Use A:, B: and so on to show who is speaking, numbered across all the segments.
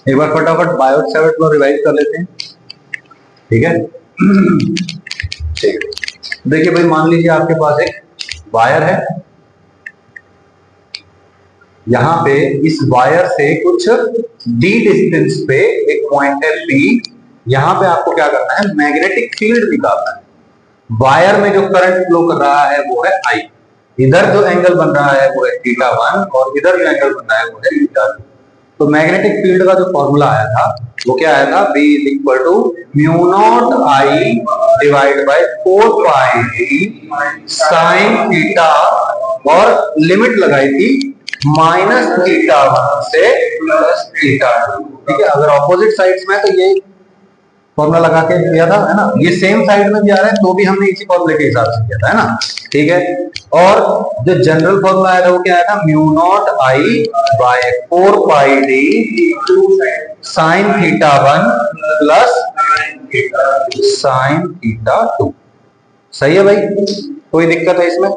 A: एक बार फटाफट Biot Savart को रिवाइज कर लेते हैं, ठीक है। ठीक है, देखिए भाई मान लीजिए आपके पास एक वायर है, यहां पे इस वायर से कुछ डी डिस्टेंस पे एक पॉइंट है P, यहां पे आपको क्या करना है, मैग्नेटिक फील्ड निकालना है। वायर में जो करंट फ्लो कर रहा है वो है I, इधर जो एंगल बन रहा है वो है θ1 और इधर जो एंगल बन रहा है वो है θ2। तो मैग्नेटिक फील्ड का जो फॉर्मूला आया था वो क्या आया था, B μ0 I divide by 4 pi sin theta, और लिमिट लगाई थी -θ1 से +θ2, ठीक है। अगर ऑपोजिट साइड्स में तो ये फॉर्मूला लगा के किया था, है ना। ये सेम साइड में भी आ रहा है तो भी हमने इसी फॉर्मूले के हिसाब से किया था, है ना, ठीक है। और जो जनरल फॉर्मूला आया था वो क्या आया था, μ0 I by 4 pi d sin θ1 plus sin θ2। सही है भाई, कोई दिक्कत है इसमें?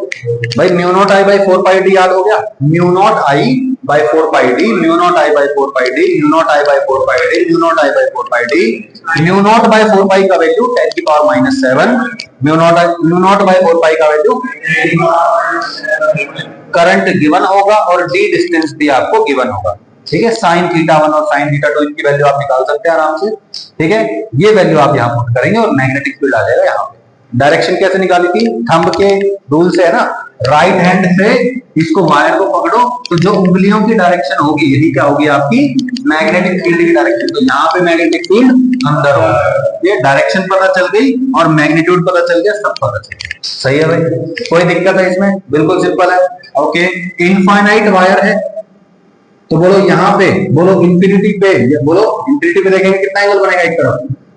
A: भाई μ0 I बाय 4 पाई d याद हो गया, μ0 I by 4 pi d, μ0 I by 4 pi d, μ0 I by 4 pi d, μ0 I by 4 pi d, μ0 by 4 pi का वैल्यू 10⁻⁷, μ0 बाय 4 पाई का वैल्यू, करंट गिवन होगा और d डिस्टेंस भी आपको गिवन होगा, ठीक है। sin θ1 और sin θ2 इनकी वैल्यू आप निकाल सकते हैं आराम से, ठीक है। ये वैल्यू आप यहाँ पुट करेंगे और मैग्नेटिक फील्ड आ जाएगा यहाँ पे। डायरेक्शन कैसे निकाली थी, थंब के रूल से, है ना। राइट हैंड से इसको वायर को पकड़ो तो जो उंगलियों की डायरेक्शन होगी यही क्या होगी, आपकी मैग्नेटिक फील्ड की डायरेक्शन। तो यहाँ पे मैग्नेटिक फील्ड अंदर होगा, ये डायरेक्शन पता चल गई और मैग्नीट्यूड पता चल गया, सब पता चल गया। सही है भाई, कोई दिक्कत है इसमें? बिल्कुल सिंपल है। ओके, इनफाइनाइट वायर है तो बोलो यहाँ पे, बोलो इंफिनिटी पे, बोलो इंफिनिटी पे देखेंगे कितना एंगल बनेगा, एक तरफ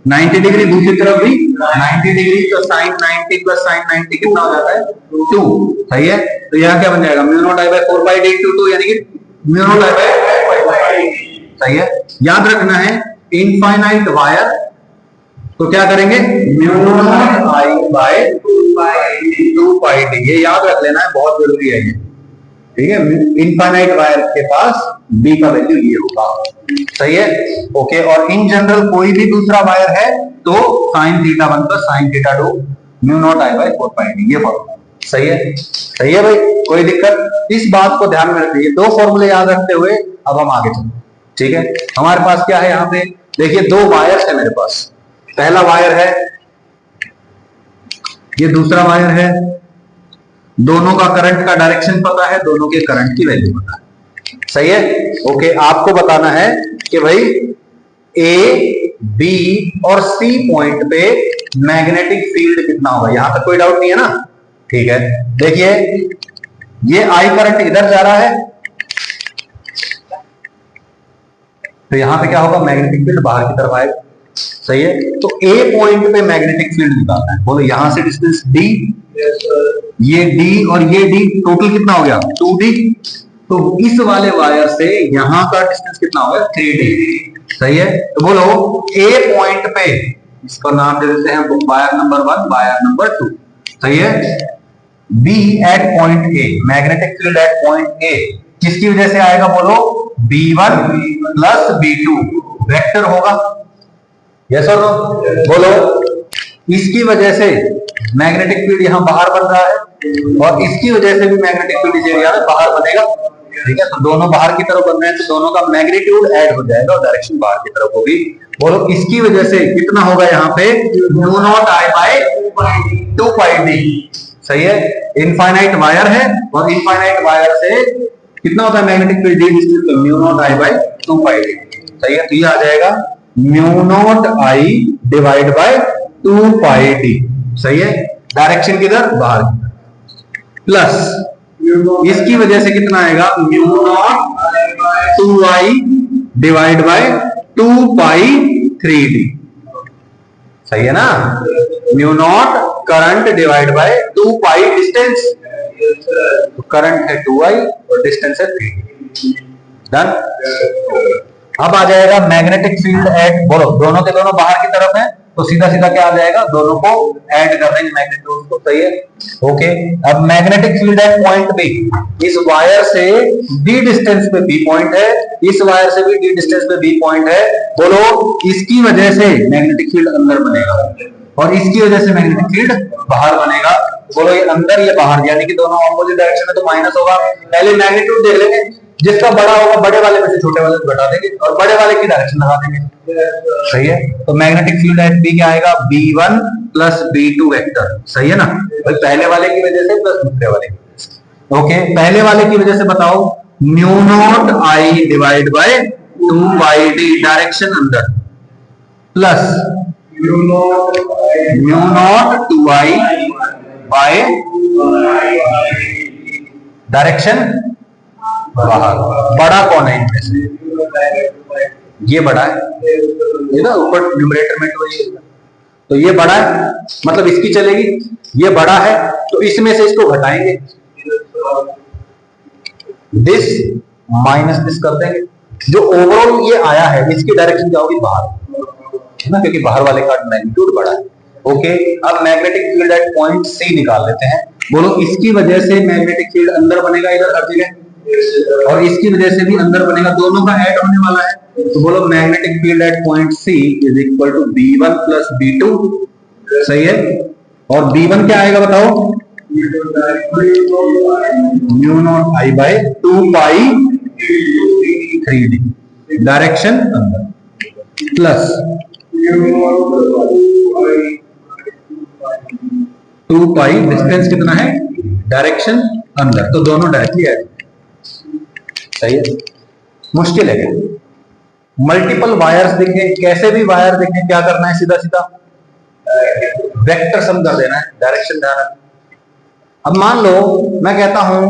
A: 90 डिग्री, दूसरी तरफ भी 90 डिग्री, तो sin 90 प्लस sin 90 कितना हो जाता है, 2। सही है, तो यहाँ क्या बन जाएगा, μ0 I बाय 4 पाई d × 2, यानी कि μ0 I बाय 4 पाई d। सही है, याद रखना है इनफाइनाइट वायर तो क्या करेंगे, μ0 I बाय 2 पाई d, ये याद रख लेना है, बहुत जरूरी है ये, ठीक है। इनफाइनाइट वायर के पास B का वैल्यू ये होगा। सही है, ओके। और इन जनरल कोई भी दूसरा वायर है तो sin θ1 plus sin θ2 μ0 I by 4 pi d, ये फॉर्मूला। सही है, सही है भाई, कोई दिक्कत? इस बात को ध्यान में रखिए, दो फॉर्मूले याद रखते हुए अब हम आगे चलते हैं, ठीक है। हमारे पास क्या है यहाँ पे, देखिए दो वायर्स है मेरे पास, पहला वायर है, ये दूसरा वायर है, दोनों का करंट का डायरेक्शन पता है, दोनों के करंट की वैल्यू पता है। सही है, ओके। आपको बताना है कि भाई ए, बी और सी पॉइंट पे मैग्नेटिक फील्ड कितना होगा, यहां तक कोई डाउट नहीं है ना, ठीक है। देखिए ये आई करंट इधर जा रहा है तो यहां पे क्या होगा, मैग्नेटिक फील्ड बाहर की तरफ आएगा। सही है, तो ए पॉइंट पे मैग्नेटिक फील्ड निकालना है, बोलो यहां से डिस्टेंस डी, ये डी और ये डी, टोटल कितना हो गया 2d, तो इस वाले वायर से यहां का डिस्टेंस कितना होगा 3d। सही है, तो बोलो ए पॉइंट पे, इसका नाम दे देते हैं वायर नंबर 1, वायर नंबर 2। सही है, B at point A, magnetic field at point A किसकी वजह से आएगा, बोलो B1 प्लस B2, वेक्टर होगा, यस और नो, बोलो इसकी वजह से मैग्नेटिक फील्ड यहां बाहर बन रहा है और इसकी वजह से भी मैग्नेटिक फील्ड इस एरिया में बाहर बनेगा, ठीक है। तो दोनों बाहर की तरफ बन रहे हैं तो दोनों का मैग्नीट्यूड ऐड हो जाएगा और डायरेक्शन बाहर की तरफ होगी। बोलो इसकी वजह से कितना होगा यहाँ पे, μ0 I बाय 2 पाई d। सही है, इनफाइनाइट वायर है और इनफाइनाइट वायर से कितना होता है मैग्नेटिक फील्ड, d डिस्टेंस पे μ0 I बाय 2 पाई d। सही है, तो ये आ जाएगा μ0 I divide by 2 pi d। सही है, डायरेक्शन किधर, बाहर, प्लस इसकी वजह से कितना आएगा, μ0 2I divide by 2 pi 3d। सही है ना, μ0 current divide by 2 pi distance, तो करंट है 2I और डिस्टेंस है 3d। डन। अब आ जाएगा मैग्नेटिक फील्ड एट, बोलो दोनों के दोनों बाहर की तरफ है तो सीधा सीधा क्या आ जाएगा, दोनों को ऐड कर देंगे, मैग्नीट्यूड उसको, सही है। ओके, अब मैग्नेटिक फील्ड है पॉइंट बी, इस वायर से डी डिस्टेंस पे बी पॉइंट है, इस वायर से भी डी डिस्टेंस पे बी पॉइंट है। बोलो इसकी वजह से मैग्नेटिक फील्ड अंदर बनेगा और इसकी वजह से मैग्नेटिक फील्ड बाहर बनेगा। बोलो ये अंदर ये बाहर, यानी कि दोनों ऑपोजिट डायरेक्शन में तो माइनस होगा। पहले मैग्नीट्यूड देख लेंगे, जिसका बड़ा होगा बड़े वाले में से छोटे वाले को घटा देंगे और बड़े वाले की डायरेक्शन लगा देंगे, सही है। तो मैग्नेटिक फील्ड एट बी क्या आएगा, B1 प्लस B2 वेक्टर, सही है ना भाई, पहले वाले की वजह से प्लस दूसरे वाले की वजह से। ओके, पहले वाले की वजह से बताओ, mu naught I divide by 2πd direction अंदर, plus mu naught 2i by direction बाहर। बड़ा कौन है इनमें से, ये बड़ा है, ये ना ऊपर न्यूमरेटर में तो ये बड़ा है, मतलब इसकी चलेगी, ये बड़ा है तो इसमें से इसको घटाएंगे, दिस माइनस दिस कर देंगे। जो ओवरऑल ये आया है इसकी डायरेक्शन क्या होगी, बाहर है ना, क्योंकि बाहर वाले का मैग्नीट्यूड बड़ा है। ओके, अब magnetic field at point C निकाल लेते हैं। बोलो इसकी वजह से मैग्नेटिक फील्ड अंदर बनेगा इधर हर जगह, और इसकी वजह से भी अंदर बनेगा, दोनों का ऐड होने वाला है। तो बोलो magnetic field at point C is equal to B1 plus B2, सही है। और B1 क्या आएगा बताओ, mu naught I by 2π3d direction अंदर, प्लस 2π डिस्टेंस कितना है, डायरेक्शन अंदर, तो दोनों डायरेक्टली ऐड, सही है। मुश्किल है क्या, मल्टीपल वायर्स दिखे, कैसे भी वायर दिखे, क्या करना है, सीधा सीधा वेक्टर सम कर देना है, डायरेक्शन ध्यान रखना। अब मान लो मैं कहता हूं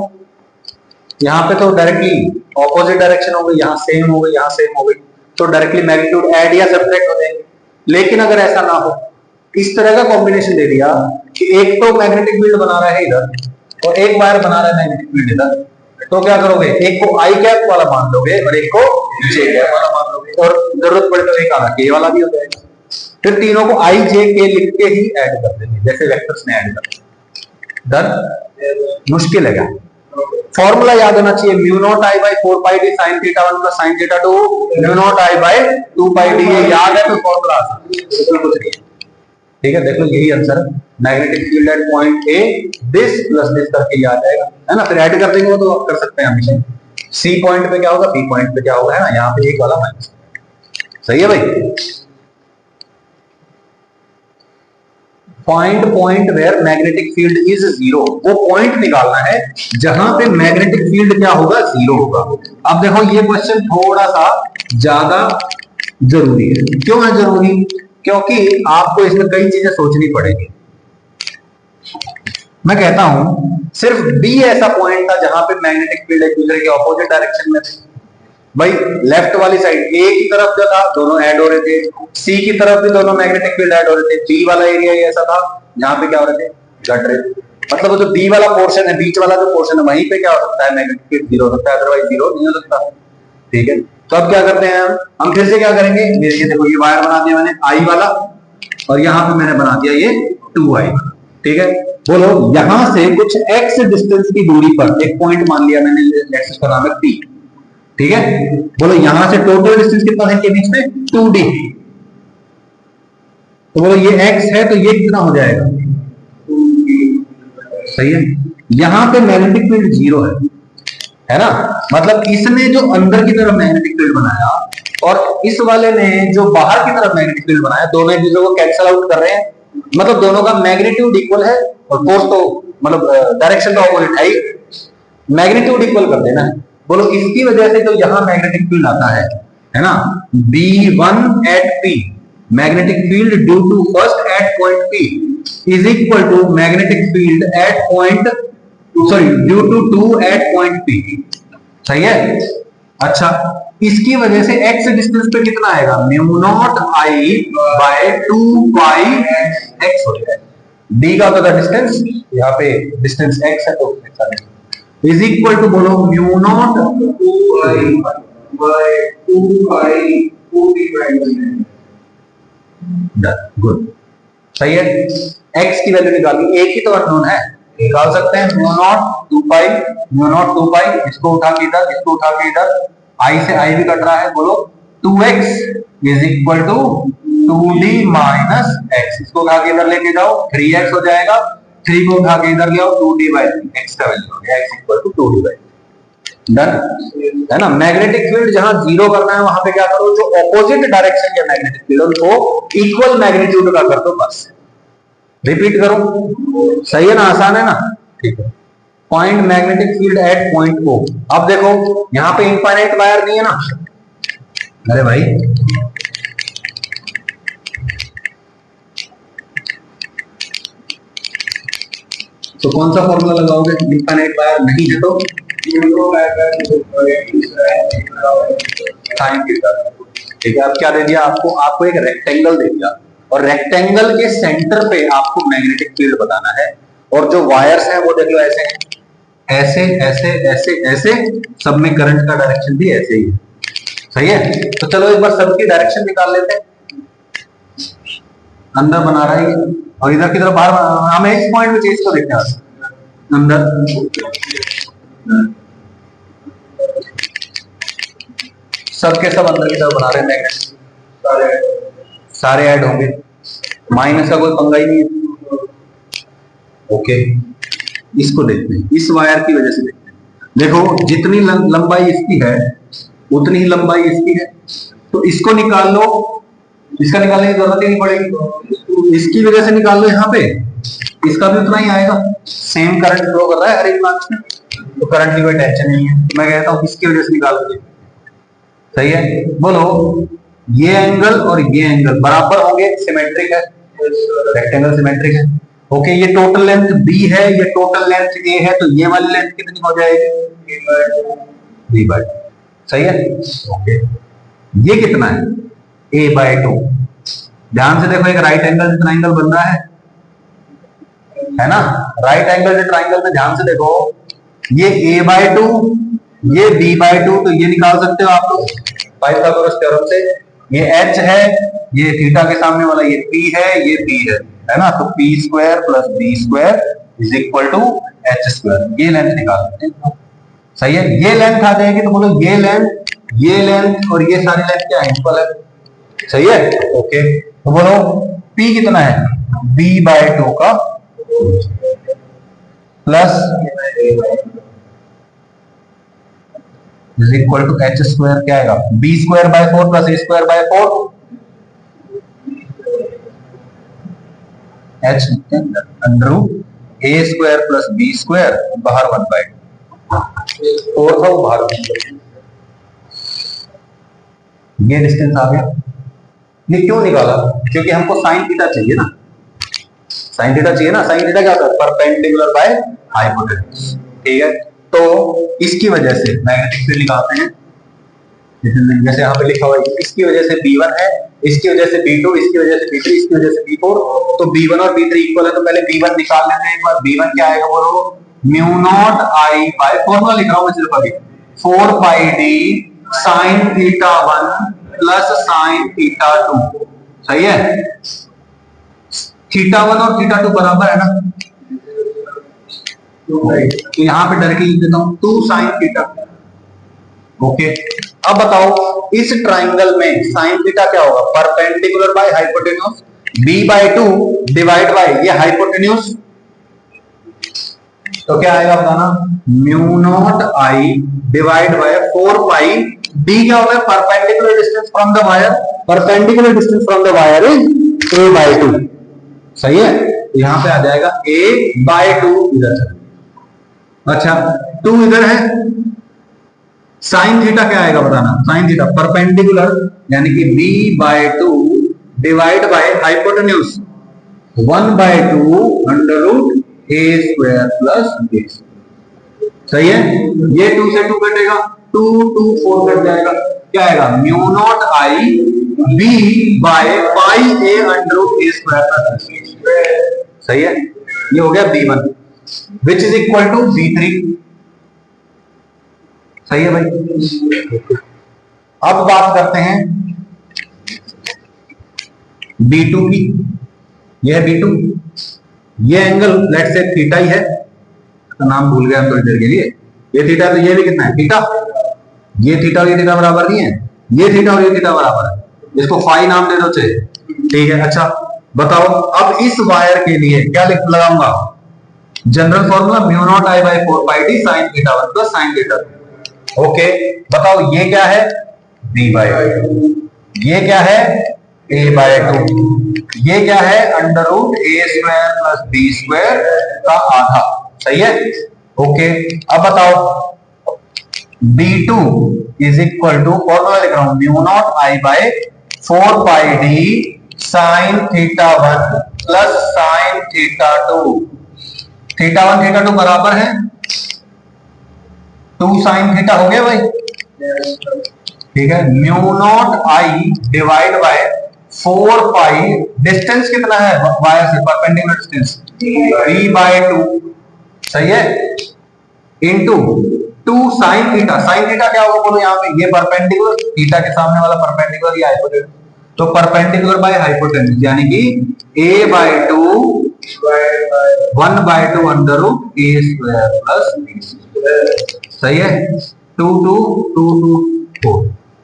A: यहां पे तो डायरेक्टली ऑपोजिट डायरेक्शन हो गई, यहां सेम हो गई, यहां सेम हो गई, तो डायरेक्टली मैग्नीट्यूड ऐड या सब्ट्रैक्ट हो जाएंगे। लेकिन अगर ऐसा ना हो, इस तरह का कॉम्बिनेशन दे दिया कि एक तो मैग्नेटिक फील्ड बना रहा है इधर और एक वायर बना रहा है मैग्नेटिक फील्ड इधर, तो क्या करोगे, एक को आई कैप वाला मान लोगे और एक को जे कैप वाला मान लोगे, और जरूरत पड़े तो एक आधा के वाला भी हो जाएगा। फिर तीनों को आई जे के लिख के ही ऐड कर देंगे, जैसे वेक्टर्स में ऐड कर डन। मुश्किल है क्या, फॉर्मूला याद होना चाहिए, mu naught I by 4πd sin θ1 plus sin θ2 mu naught I by 2πd, ये याद है तो फॉर्मूला आसान, इसमें कुछ नहीं है, ठीक है। देख लो यही आंसर है, magnetic field at point A this plus this करके याद आएगा, है ना। फिर ऐड कर देंगे वो तो आप कर सकते हैं हमेशा, सी पॉइंट पे क्या होगा, बी पॉइंट पे क्या होगा, है ना, यहाँ पे एक वाला माइनस, सही है भाई। Point where magnetic field is zero, वो पॉइंट निकालना है जहां पे मैग्नेटिक फील्ड क्या होगा, जीरो होगा। अब देखो ये क्वेश्चन थोड़ा सा ज्यादा जरूरी है, क्यों है जरूरी, क्योंकि आपको इसमें कई चीजें सोचनी पड़ेगी। मैं कहता हूं सिर्फ बी ऐसा पॉइंट था जहां पे मैग्नेटिक फील्ड एक दूसरे के ऑपोजिट डायरेक्शन में थे। भाई लेफ्ट वाली साइड ए की तरफ जो था दोनों ऐड हो रहे थे, सी की तरफ भी दोनों मैग्नेटिक फील्ड ऐड हो रहे थे, बी वाला एरिया ऐसा था जहां पे क्या हो रहे थे, घट रहे थे। मतलब वो जो बी वाला पोर्शन है, बीच वाला जो पोर्शन है, वहीं पे क्या हो सकता है, मैग्नेटिक फील्ड जीरो हो सकता है, अदरवाइज जीरो नहीं हो सकता, ठीक है। तो अब क्या करते हैं हम फिर से क्या करेंगे, ये देखो ये वायर बना दिया मैंने आई वाला और यहाँ पे मैंने बना दिया ये 2i, ठीक है। बोलो यहां से कुछ x डिस्टेंस की दूरी पर एक पॉइंट मान लिया मैंने, लेट्स इसका नाम है P, ठीक है। बोलो यहां से टोटल डिस्टेंस कितना है इनके बीच में, 2d, तो बोलो ये x है तो ये कितना हो जाएगा, 2d, सही है। यहां पे मैग्नेटिक फील्ड जीरो है ना, मतलब इसने जो अंदर की तरफ मैग्नेटिक फील्ड बनाया और इस वाले ने जो बाहर की तरफ मैग्नेटिक फील्ड बनाया, दोनों एक दूसरे को कैंसिल आउट कर रहे हैं, मतलब दोनों का मैग्नीट्यूड इक्वल है और फोर्स तो मतलब डायरेक्शन तो ऑपोजिट है ही, मैग्नीट्यूड इक्वल कर देना है। बोलो इसकी वजह से जो यहां मैग्नेटिक फील्ड आता है ना, B1 at P, magnetic field due to first at point P is equal to magnetic field at point, sorry due to 2 at point P, सही है। अच्छा इसकी वजह से x डिस्टेंस पे कितना आएगा, mu naught I bye 2πx हो जाएगा, d का होता है डिस्टेंस, यहाँ पे डिस्टेंस x है तो इज इक्वल टू बोलो mu naught 2i by 2π, done, good. सही है। x की वैल्यू निकालनी, एक ही तो अननोन है, निकाल सकते हैं म्यू नॉट 2 पाई, म्यू नॉट 2 पाई, इसको उठा के इधर, इसको उठा के इधर, i से i भी कट रहा है, बोलो 2x is equal to 2d minus x, इसको उठा के इधर लेके जाओ 3x हो जाएगा, 3 को उठा के इधर ले आओ 2d बाई 3, x का वैल्यू हो गया x equal to 2d by, done है ना। मैग्नेटिक फील्ड जहां जीरो करना है वहां पे क्या करो, जो ऑपोजिट डायरेक्शन के मैग्नेटिक फील्ड उनको इक्वल मैग्नीट्यूड का कर दो, बस रिपीट करो, सही है ना, आसान है ना, ठीक है। Point magnetic field at point O। अब देखो यहां पे इनफाइनाइट वायर नहीं है ना, अरे भाई तो कौन सा फॉर्मूला लगाओगे, इनफाइनाइट वायर नहीं है तो साइन थीटा, ठीक है। अब क्या दे दिया आपको, आपको एक रेक्टेंगल दे दिया और रेक्टेंगल के सेंटर पे आपको मैग्नेटिक फील्ड बताना है, और जो वायर्स हैं वो देख लो ऐसे हैं, ऐसे ऐसे ऐसे ऐसे, सब में करंट का डायरेक्शन भी ऐसे ही है, सही है। तो चलो एक बार सबकी डायरेक्शन निकाल लेते हैं, अंदर बना रहा है और इधर की तरफ बाहर, हमें इस पॉइंट में चीज को देखना है, अंदर सबके सब अंदर की तरफ बना रहे हैं मैग्नेट, सारे ऐड होंगे, माइनस का कोई पंगा ही नहीं है, ओके। इसको देखते हैं, इस वायर की वजह से देखते हैं, देखो जितनी लंबाई इसकी है उतनी ही लंबाई इसकी है, तो इसको निकाल लो, इसका निकालने की जरूरत ही नहीं पड़ेगी, इसकी वजह से निकाल लो, यहाँ पे इसका भी उतना ही आएगा, सेम करंट फ्लो कर रहा है हर एक ब्रांच में, तो करंट की कोई टेंशन नहीं है, मैं कहता हूँ इसकी वजह से निकाल दो, सही है। बोलो ये एंगल और ये एंगल बराबर होंगे, सिमेट्रिक है, रेक्टेंगल सिमेट्रिक है, ओके। ये टोटल लेंथ b है, ये टोटल लेंथ a है, तो ये वाली लेंथ कितनी हो जाएगी, b बाय, सही है, ओके। ये कितना है, a बाय 2, ध्यान से देखो एक राइट एंगल से ट्राइंगल बन रहा है ना, राइट एंगल से ट्राइंगल में ध्यान से देखो, ये a बाय 2, ये b बाय 2, तो ये निकाल सकते हो आप लोग पाइथागोरस थ्योरम से, ये h है, ये थीटा के सामने वाला ये p है, ये b है ना, तो p square plus b square is equal to h square, ये लेंथ निकाल सकते हैं, सही है। ये लेंथ आ जाएगी तो बोलो ये लेंथ और ये सारी लेंथ क्या है, इक्वल है, सही है, ओके। तो बोलो p कितना है, b बाय 2 का plus is equal to h square, क्या आएगा, b square by 4 plus a square by 4, h under root a square plus b square, बाहर 1 बाय 2, और था वो बाहर, ये डिस्टेंस आ गया। ये क्यों निकाला, क्योंकि हमको साइन थीटा चाहिए ना, साइन थीटा चाहिए ना, साइन थीटा क्या होता है, परपेंडिकुलर बाय हाइपोटेन्यूज, ठीक है। तो इसकी वजह से मैग्नेटिक फील्ड निकालते हैं, जैसे यहाँ पे लिखा हुआ है, इसकी वजह से B1 है, इसकी वजह से B2, इसकी वजह से B3, इसकी वजह से B4, तो B1 और B3 इक्वल है, तो पहले B1 निकाल लेते हैं एक बार। B1 क्या आएगा बोलो, mu naught I by, formula लिख रहा हूं मैं सिर्फ अभी, 4 pi d sin theta 1 plus sin theta 2, सही है। थीटा 1 और थीटा 2 बराबर है ना, तो यहां पे डायरेक्टली लिख देता हूं 2 sin थीटा, ओके। अब बताओ इस ट्राइंगल में sin थीटा क्या होगा, perpendicular by hypotenuse, b by 2 divide by ये हाइपोटेन्यूज, तो क्या आएगा बताना, mu naught I divide by 4 pi, d क्या होगा, perpendicular distance from the wire, perpendicular distance from the wire is a by 2, सही है। तो यहां पे आ जाएगा a बाय 2 इधर, अच्छा 2 इधर है, साइन थीटा क्या आएगा बताना, साइन थीटा परपेंडिकुलर यानी कि b by 2 divide by hypotenuse 1 by 2 under root a square plus b, सही है। ये 2 से 2 कटेगा, 2 2 4 कट जाएगा, क्या आएगा, mu naught I b by pi a under root a square plus b, सही है। ये हो गया B1 which is equal to B3, सही है भाई। अब बात करते हैं B2 की, ये है B2, ये एंगल लेट्स से थीटा ही है, तो नाम भूल गया थोड़ी देर के लिए, ये थीटा, तो ये भी कितना है थीटा, ये थीटा और ये थीटा बराबर नहीं है, ये थीटा और ये थीटा बराबर है, इसको फाई नाम दे दो चाहिए, ठीक है। अच्छा बताओ, अब इस वायर के लिए क्या लिख लगाऊंगा, general formula mu naught I by 4 pi D sine theta 1 plus sine theta 2। Okay बताओ ये क्या है, b बाय 2, ये क्या है a बाय 2, ये क्या है under root a square plus b square का आधा, सही है। ओके अब बताओ b2 is equal to, formula लिख रहा हूं, mu naught I by 4 pi D sine theta 1 plus sine theta 2, theta 1 theta 2 बराबर है 2 साइन थीटा, हो गया भाई, ठीक है। Mu naught I divide by 4 pi, distance कितना है वायर से, परपेंडिकुलर डिस्टेंस b बाय 2, सही है, into 2 sine theta, sine theta क्या होगा बोलो यहाँ पे, ये परपेंडिकुलर, थीटा के सामने वाला परपेंडिकुलर या हाइपोटेन्यूज, तो परपेंडिकुलर बाय हाइपोटेन्यूज यानी कि a by 2 1 by 2 under root a square plus b square, सही है, 2 2 2 2 4,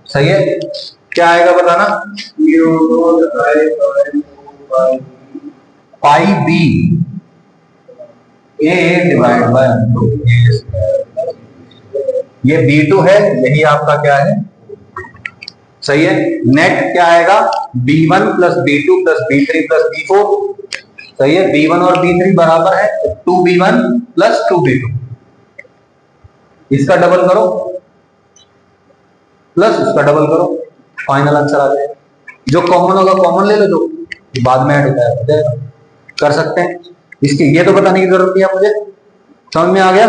A: सही है। क्या आएगा बताना, पाई b a divide by a square, ये b2 है, यही आपका क्या है, सही है। नेट क्या आएगा, b1 plus b2 plus b3 plus b4, सही है, b1 और b3 बराबर है 2b1 प्लस 2b2, इसका डबल करो प्लस इसका डबल करो, फाइनल आंसर आ जाएगा। जो कॉमन होगा कॉमन ले लो, जो बाद में ऐड होता है कर सकते हैं, इसकी ये तो बताने की जरूरत नहीं है मुझे, समझ में आ गया।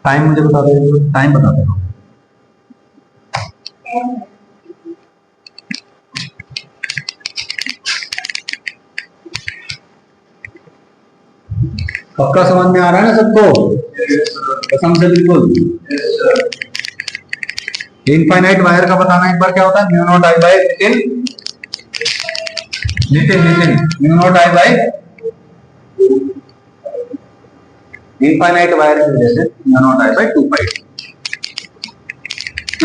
A: टाइम मुझे बता दो, टाइम बता दो, पक्का समझ में आ रहा है ना सबको, कसम से बिल्कुल। इनफाइनाइट वायर का बताना एक बार क्या होता है, म्यू नॉट आई बाय नितिन नितिन नितिन mu naught I by, infinite wire की वजह से mu naught I by 2 pi.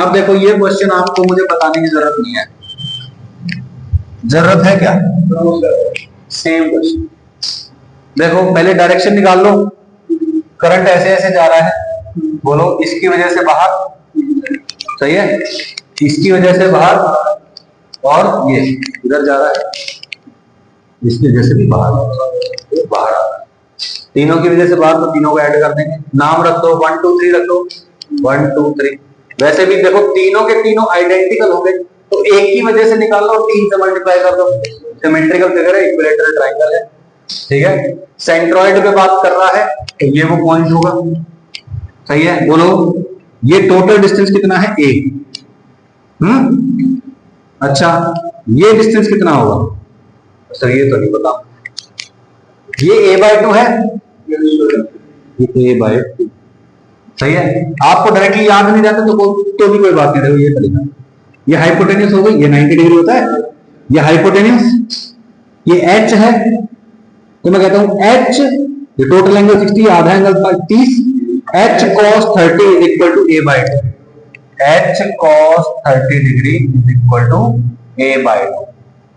A: अब देखो ये क्वेश्चन आपको मुझे बताने की जरूरत नहीं है, जरूरत है क्या, सेम क्वेश्चन। देखो पहले डायरेक्शन निकाल लो, करंट ऐसे ऐसे जा रहा है, बोलो इसकी वजह से बाहर, सही है, इसकी वजह से बाहर, और ये इधर जा रहा है, इसकी वजह से भी बाहर बाहर, तीनों की वजह से बाहर, तो तीनों को ऐड कर देंगे, नाम रख दो 1 2 3 रख दो, 1 2 3। वैसे भी देखो तीनों के तीनों आइडेंटिकल हो गए, तो एक की वजह से निकाल लो, 3 से मल्टीप्लाई कर दो, सिमेट्रिकल फिगर है, इक्विलेटरल ट्रायंगल है, ठीक है। सेंट्रॉइड पे बात कर रहा है तो ये वो पॉइंट होगा, सही है। बोलो ये टोटल डिस्टेंस कितना है a, अच्छा ये डिस्टेंस कितना होगा सर, ये तो नहीं पता, ये a बाय 2 है, ये a बाय 2, सही है। आपको डायरेक्टली याद नहीं रहता तो भी कोई बात नहीं, देखो ये तरीका, ये हाइपोटेन्यूस हो गई, ये 90 डिग्री होता है, ये हाइपोटेन्यूस, ये h है, तो मैं कहता हूं h, ये टोटल एंगल 60, आधा angle 30, h cos 30 is equal to a by 2, h cos 30 degree is equal to a by 2,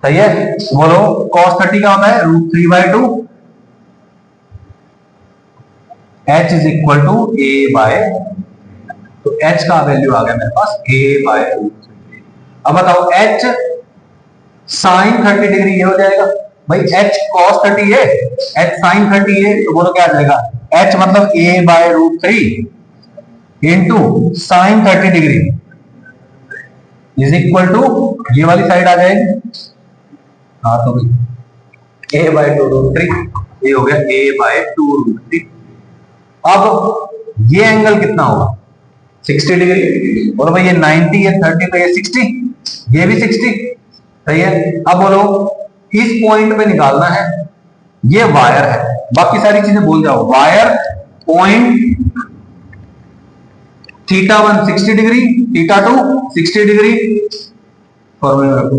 A: सही है। बोलो cos 30 क्या होता है, √3 by 2, h is equal to a by, तो h का वैल्यू आ गया मेरे पास a बाय 2। अब बताओ h sin 30 डिग्री ये हो जाएगा भाई, h cos 30 है, h sin 30 है, तो बोलो क्या आ जाएगा, h मतलब a by √3 into sine 30 degree is equal to, ये वाली साइड आ जाएगी, हाँ तो भाई a बाय 2√3, ये हो गया a बाय 2√3। अब ये एंगल कितना होगा, 60 डिग्री, बोलो भाई ये 90 है, 30 तो ये 60, ये भी 60, सही है। अब बोलो इस पॉइंट पे निकालना है, ये वायर है, बाकी सारी चीजें भूल जाओ, wire point θ1 60 degree, θ2 60 degree, formula रखो,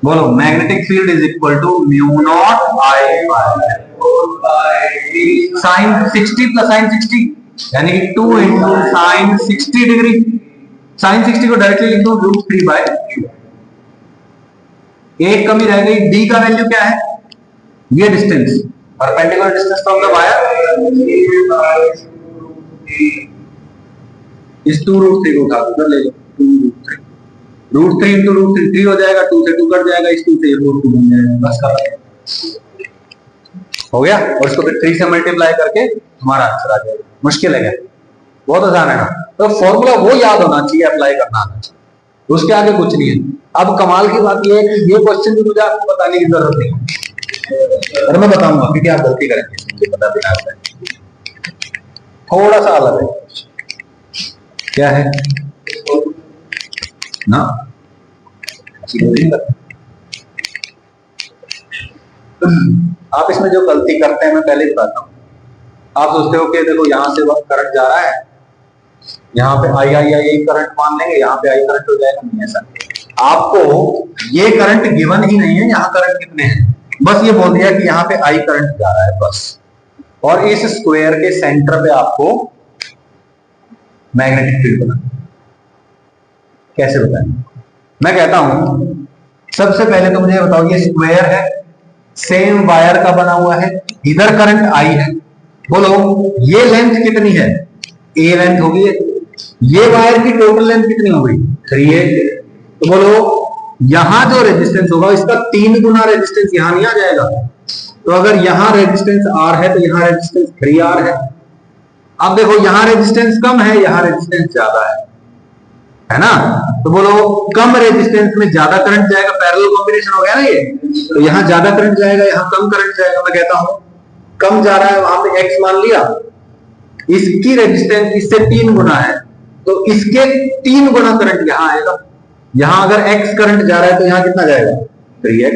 A: बोलो magnetic field is equal to mu naught I by sine 60 plus sine 60 यानी 2 इंटू साइन 60 डिग्री। साइन 60 को डायरेक्टली लिख दो √3 बाय एक कमी रह गई, डी का वैल्यू क्या है, ये distance perpendicular distance from the wire, इस 2√3 को उठा कर ले लो, √3 इंटू √3 हो जाएगा, 2 से 2 कट जाएगा, इस 2 से √2 बन जाएगा, बस का हो गया। और इसको फिर 3 से मल्टीप्लाई करके हमारा आंसर आ जाएगा। मुश्किल है क्या, बहुत आसान है ना। तो फॉर्मूला वो याद होना चाहिए, अप्लाई करना आना चाहिए, उसके आगे कुछ नहीं है। अब कमाल की बात यह है कि ये क्वेश्चन भी मुझे आपको बताने की जरूरत नहीं है, और मैं बताऊंगा क्योंकि आप गलती करेंगे, मुझे पता भी आता है। थोड़ा सा अलग है, क्या है ना, आप इसमें जो गलती करते हैं मैं पहले ही बताता हूं। आप सोचते हो कि देखो यहां से वक्त करंट जा रहा है, यहाँ पे आई करंट मान लेंगे, यहाँ पे आई करंट हो जाएगा, नहीं ऐसा। आपको ये करंट गिवन ही नहीं है, यहाँ करंट कितने हैं, बस ये बोल दिया कि यहाँ पे आई करंट जा रहा है बस। और इस स्क्वायर के सेंटर पे आपको मैग्नेटिक फील्ड बनाना, कैसे बताएंगे? मैं कहता हूं सबसे पहले तो मुझे बताओ, ये स्क्वायर है, सेम वायर का बना हुआ है, इधर करंट आई है, बोलो ये लेंथ कितनी है, ए लेंथ होगी, ये वायर की टोटल लेंथ कितनी हो गई 3a। तो बोलो यहां जो रेजिस्टेंस होगा इसका 3 गुना रेजिस्टेंस यहां नहीं आ जाएगा। तो अगर यहां रेजिस्टेंस R है तो यहां रेजिस्टेंस 3R है। अब देखो यहां रेजिस्टेंस कम है, यहां रेजिस्टेंस ज्यादा है ना। तो बोलो कम रेजिस्टेंस में ज्यादा करंट जाएगा, पैरेलल कॉम्बिनेशन हो गया ना ये, तो यहां ज्यादा करंट जाएगा, यहां कम करंट जाएगा। मैं कहता हूं कम जा रहा है, वहां पे x मान लिया, इसकी रेजिस्टेंस इससे 3 गुना है, तो इसके 3 गुना करंट यहां आएगा। यहां अगर x करंट जा रहा है तो यहां कितना जाएगा 3x।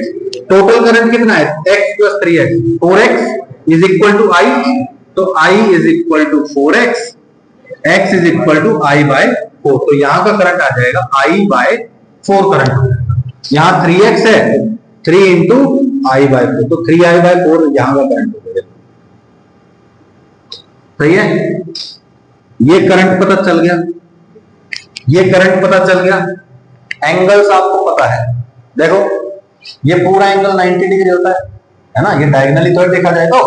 A: टोटल करंट कितना है x प्लस 3x, 4x is equal to i। तो i is equal to 4x, x is equal to i by 4। तो यहां का करंट आ जाएगा i बाय 4 करंट हो जाएगा। यहां 3x है, 3 इंटू i बाय 4, तो 3i बाय 4 यहां का करंट हो जाएगा। सही है, ये करंट पता चल गया, ये करंट पता चल गया। एंगल्स आपको पता है, देखो ये पूरा एंगल 90 डिग्री होता है ना, ये डायगोनली थोड़ा देखा जाए तो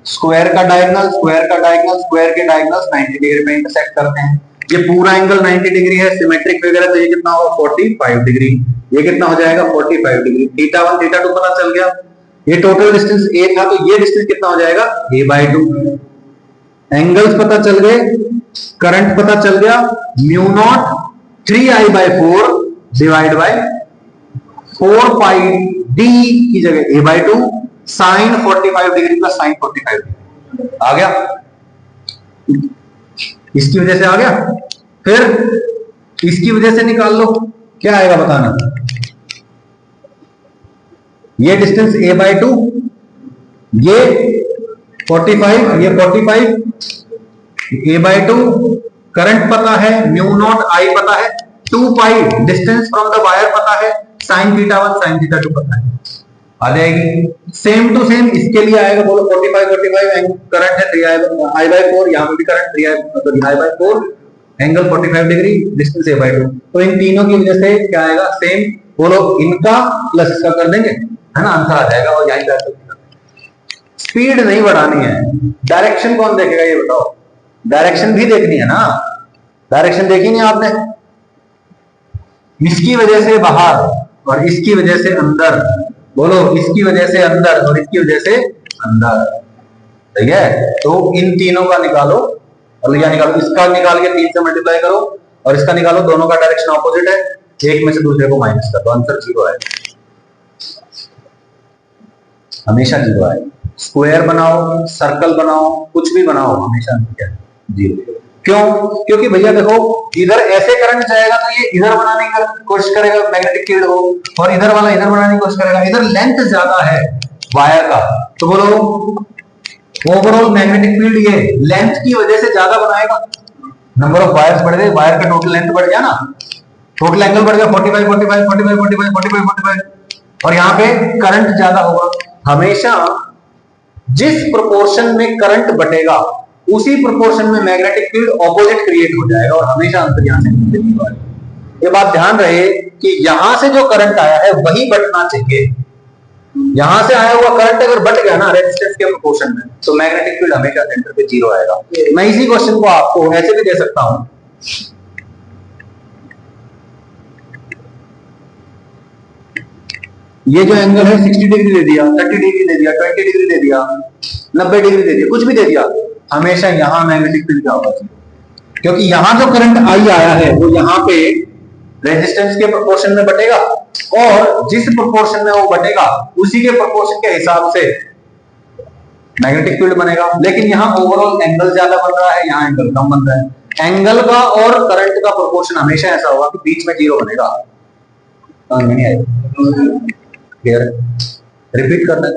A: स्क्वायर का डायगोनल, स्क्वायर का डायगोनल, स्क्वायर के डायगोनल्स 90 डिग्री पे इंटरसेक्ट करते हैं। ये पूरा एंगल 90 डिग्री है, सिमेट्रिक वगैरह, तो ये कितना होगा 45 डिग्री, ये कितना हो जाएगा 45 डिग्री। थीटा 1 थीटा 2 पता चल गया। ये टोटल डिस्टेंस a था, तो ये डिस्टेंस कितना हो जाएगा a/2। एंगल्स पता चल गए, करंट पता चल गया, mu naught 3i/4 divide by 4 pi d की जगह a/2 sine 45 degree plus sine 45 degree आ गया, इसकी वजह से आ गया। फिर इसकी वजह से निकाल लो, क्या आएगा बताना। ये डिस्टेंस a/2, ये 45, ये 45, a/2 करंट पता है, म्यू नॉट आई पता है, 2 pi distance from the wire पता है, साइन थीटा 1 साइन थीटा 2 पता है, आ जाएगी। सेम टू सेम इसके लिए आएगा, बोलो 45 करंट है 3i/4, यहां पे भी current 3i/4, angle 45 degree, distance a/2। तो इन तीनों की वजह से क्या आएगा सेम, बोलो इनका प्लस इसका कर देंगे, है ना, आंसर आ जाएगा। और यहीं पर स्पीड नहीं बढ़ानी है, डायरेक्शन कौन देखेगा ये बताओ, डायरेक्शन भी देखनी है ना, डायरेक्शन देखी नहीं आपने। इसकी वजह से बाहर और इसकी वजह से अंदर, बोलो इसकी वजह से अंदर और इसकी वजह से अंदर, ठीक है। तो इन तीनों का निकालो, और या निकालो, इसका निकाल के 3 से मल्टीप्लाई करो, और इसका निकालो, दोनों का डायरेक्शन ऑपोजिट है, एक में से दूसरे को माइनस कर दो, आंसर 0 है, हमेशा 0 है। स्क्वायर बनाओ, सर्कल बनाओ, कुछ भी बनाओ, हमेशा 0। क्यों? क्योंकि भैया देखो इधर ऐसे करंट जाएगा तो ये इधर बनाने की कोशिश करेगा मैग्नेटिक फील्ड को, और इधर वाला इधर बनाने की कोशिश करेगा, इधर लेंथ ज्यादा है वायर का, तो बोलो ओवरऑल मैग्नेटिक फील्ड ये लेंथ की वजह से ज्यादा बनाएगा। नंबर ऑफ वायर्स बढ़ गए, वायर का टोटल लेंथ बढ़ गया ना, टोटल एंगल बढ़ गया 45 45 45 45 45 45 और यहाँ पे करंट ज्यादा होगा। हमेशा जिस प्रोपोर्शन में करंट बटेगा उसी प्रोपोर्शन में मैग्नेटिक फील्ड ऑपोजिट क्रिएट हो जाएगा और हमेशा अंतर यहां से। ये बात ध्यान रहे कि यहां से जो करंट आया है वही बटना चाहिए। यहां से आया हुआ करंट अगर बट गया ना रेजिस्टेंस के प्रोपोर्शन में तो मैग्नेटिक फील्ड हमेशा सेंटर पे जीरो आएगा। मैं इसी क्वेश्चन को आपको ऐसे भी दे सकता हूं, ये जो एंगल है 60 डिग्री दे दिया, 30 डिग्री दे दिया, 20 डिग्री दे दिया, 90 डिग्री दे दिया, कुछ भी दे दिया, हमेशा यहां मैग्नेटिक फील्ड क्या होगा, क्योंकि यहां जो करंट आई आया है वो यहां पे रेजिस्टेंस के प्रोपोर्शन में बटेगा और जिस प्रोपोर्शन में वो बटेगा उसी के प्रोपोर्शन के हिसाब से मैग्नेटिक फील्ड बनेगा। लेकिन यहाँ ओवरऑल एंगल ज्यादा बन रहा है, यहाँ एंगल कम बन रहा है। एंगल का और करंट का प्रोपोर्शन हमेशा ऐसा होगा कि बीच में जीरो बनेगा। नहीं आएगा, क्लियर? रिपीट करना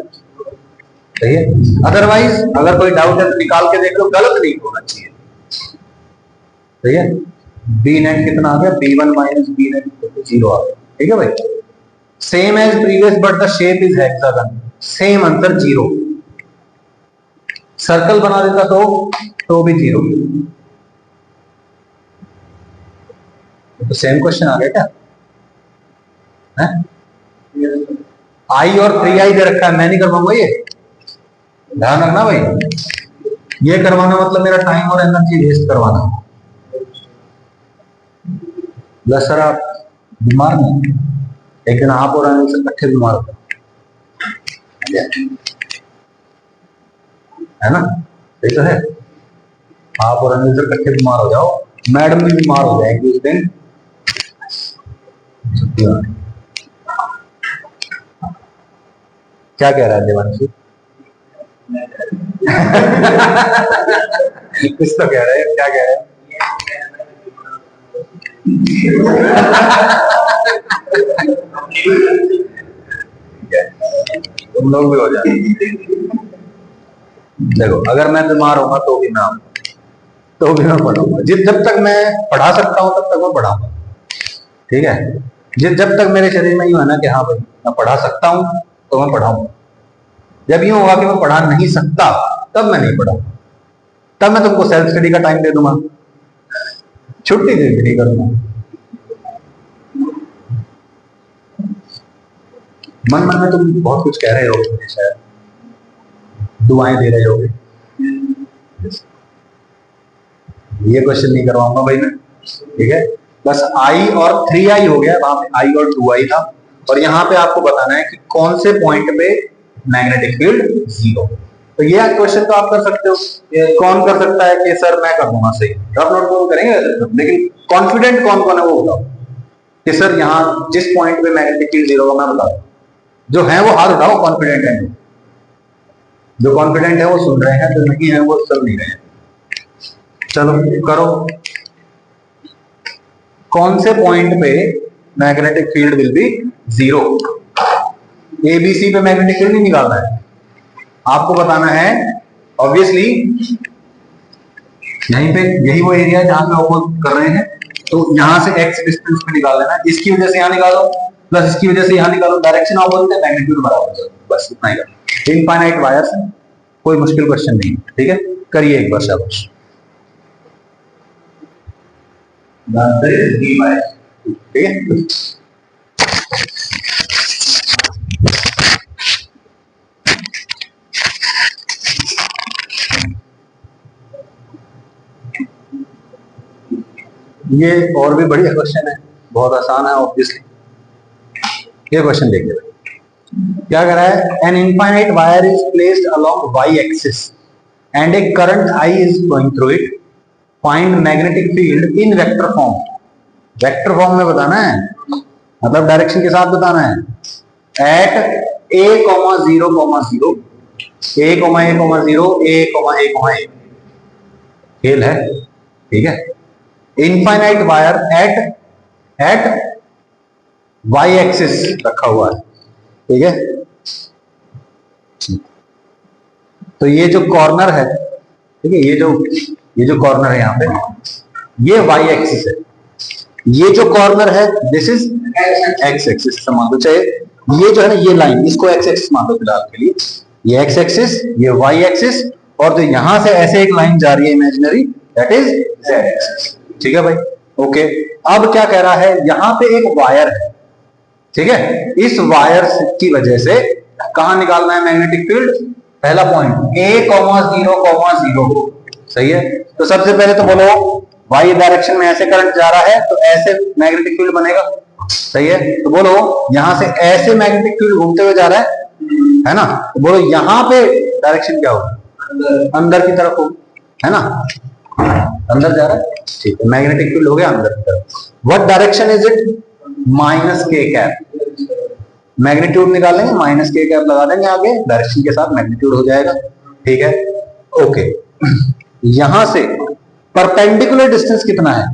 A: सही है। अदरवाइज अगर कोई डाउट है तो निकाल के देख लो, गलत नहीं होना चाहिए। सही है। बी नेट कितना आ गया, B1 minus B net zero आ गया। ठीक है भाई, same as previous but the shape is hexagon, same answer zero. Circle बना देता तो भी जीरो। तो सेम क्वेश्चन आ गया क्या है? आई और 3i दे रखा है, मैं नहीं कर पाऊंगा, ये ध्यान रखना भाई। ये करवाना मतलब मेरा टाइम और एनर्जी वेस्ट करवाना। बस सर आप बीमार नहीं, एक दिन आप और अनिल से इकट्ठे बीमार होते है ना, ये तो है। आप और अनिल से इकट्ठे बीमार हो जाओ, मैडम भी बीमार हो जाएंगी उस दिन, छुट्टी होगी। क्या कह रहा है देवांशु? कुछ तो कह रहे हैं, क्या कह रहे हैं? तुम लोग भी हो जाए। देखो अगर मैं बीमार होगा तो भी मैं पढ़ाऊंगा। जब तक मैं पढ़ा सकता हूं तब तक मैं पढ़ाऊंगा। ठीक है, जब तक मेरे शरीर में यूं है ना कि हाँ भाई मैं पढ़ा सकता हूं तो मैं पढ़ाऊंगा। जब यूं होगा कि मैं पढ़ा नहीं सकता तब मैं नहीं पढ़ाऊंगा। तब मैं तुमको सेल्फ स्टडी का टाइम दे दूंगा, छुट्टी दे दी करूंगा। मन मन में तुम बहुत कुछ कह रहे हो, शायद दुआएं दे रहे होगे। ये क्वेश्चन नहीं करवाऊंगा भाई मैं। ठीक है, बस आई और 3i हो गया, वहां पे आई और 2i था। और यहाँ पे आपको बताना है कि कौन से पॉइंट पे मैग्नेटिक फील्ड जीरो। तो ये क्वेश्चन तो आप कर सकते हो। कौन कर सकता है कि सर मैं कर दूंगा, सही ड्रॉप नोट को करेंगे, लेकिन कॉन्फिडेंट कौन कौन है वो बताओ कि सर यहाँ जिस पॉइंट पे मैग्नेटिक फील्ड जीरो होगा मैं बता दूं। जो है वो हाथ उठाओ, कॉन्फिडेंट है। जो कॉन्फिडेंट है वो सुन रहे हैं, जो नहीं है वो सुन नहीं रहे हैं। चलो करो, कौन से पॉइंट पे magnetic field will be zero. ABC पे मैग्नेटिक फील्ड नहीं निकालना है, आपको बताना है ऑब्वियसली यहीं पे, यही वो एरिया जहां पे ऑपोज कर रहे हैं। तो यहां से x डिस्टेंस पे निकाल लेना, इसकी वजह से यहां निकालो प्लस इसकी वजह से यहां निकालो, डायरेक्शन ऑपोजिट है, मैग्नीट्यूड बराबर है, बस इतना ही करना। इनफाइनाइट वायर्स, कोई मुश्किल क्वेश्चन नहीं। ठीक है, करिए एक बार शाबाश। ठीक है, ये और भी बढ़िया क्वेश्चन है, बहुत आसान है ऑब्वियसली। ये क्वेश्चन देखिए, क्या कह रहा है, an infinite wire is placed along y axis and a current I is going through it, find magnetic field in vector form. Vector form में बताना है, मतलब डायरेक्शन के साथ बताना है। At a, 0, 0, a, a, 0, a, a, खेल है। ठीक है, infinite wire eight y axis रखा हुआ है। ठीक है, तो ये जो कॉर्नर है, ठीक है, ये जो कॉर्नर है यहाँ पे, ये y एक्सिस है, ये जो कॉर्नर है दिस इज एक्स एक्सिस मान लो, चाहे ये जो है ना ये लाइन इसको एक्स एक्सिस मान लो फिलहाल के लिए, ये एक्स एक्सिस ये वाई एक्सिस, और जो यहां से ऐसे एक लाइन जा रही है imaginary that is Z axis. ठीक है भाई, ओके। अब क्या कह रहा है, यहां पे एक वायर है, ठीक है, इस वायर की वजह से कहां निकालना है मैग्नेटिक फील्ड, पहला पॉइंट A,0,0, सही है। तो सबसे पहले तो बोलो वाई डायरेक्शन में ऐसे करंट जा रहा है तो ऐसे मैग्नेटिक फील्ड बनेगा, सही है। तो बोलो यहां से ऐसे मैग्नेटिक फील्ड घूमते हुए जा रहा है ना, तो बोलो यहां पे डायरेक्शन क्या होगा, अंदर की तरफ हो, है ना, अंदर जा रहा है, ठीक है, मैग्नेटिक फील्ड हो गया अंदर की तरफ। What direction is it, minus के कैप, मैग्नीट्यूड निकालेंगे, माइनस के कैप लगा देंगे आगे, डायरेक्शन के साथ मैग्नीट्यूड हो जाएगा, ठीक है, ओके। यहां से परपेंडिकुलर डिस्टेंस कितना है,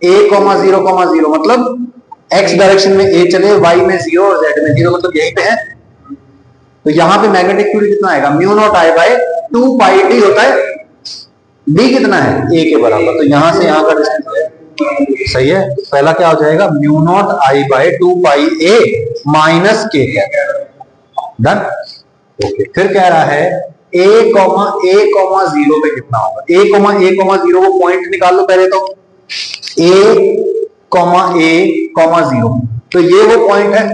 A: A,0,0 मतलब x डायरेक्शन में a चले, y में 0 और z में 0 मतलब यहीं पे है, तो यहां पे मैग्नेटिक फील्ड कितना आएगा, μ0I/2πd होता है, d कितना है a के बराबर, तो यहां से यहां का डिस्टेंस है, सही है। पहला क्या हो जाएगा, μ0I/2πa minus k done, okay. फिर कह रहा है A,0 पे कितना होगा, A,0 वो पॉइंट निकाल लो पहले तो, A,0 तो ये वो पॉइंट है,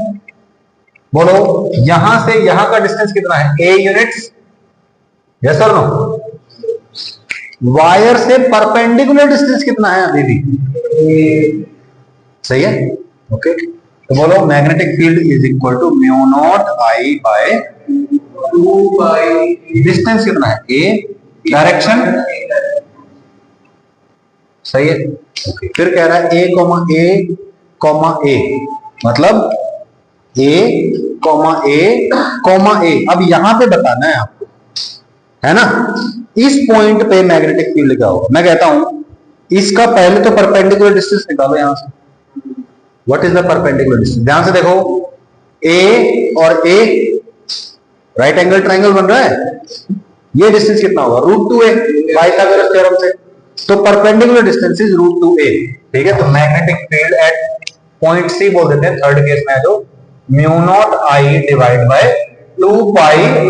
A: बोलो यहां से यहां का डिस्टेंस कितना है, A यूनिट्स, यस और नो, वायर से परपेंडिकुलर डिस्टेंस कितना है अभी भी, सही है, ओके। तो बोलो magnetic field is equal to μ0I/2π, distance कितना है a, डायरेक्शन, सही है, ओके। फिर कह रहा है A,A, मतलब A,A, अब यहां पे बताना है आपको, है ना, इस पॉइंट पे मैग्नेटिक फील्ड क्या होगा, मैं कहता हूं इसका पहले तो परपेंडिकुलर डिस्टेंस निकालो यहां से, what is the perpendicular distance, ध्यान से देखो A और A राइट एंगल ट्रायंगल बन रहा है, ये डिस्टेंस कितना होगा, √2a, पाइथागोरस थ्योरम से, तो परपेंडिकुलर डिस्टेंस इज √2a, ठीक है। तो magnetic field at point C बोल देते हैं थर्ड केस में, जो μ0I/2π,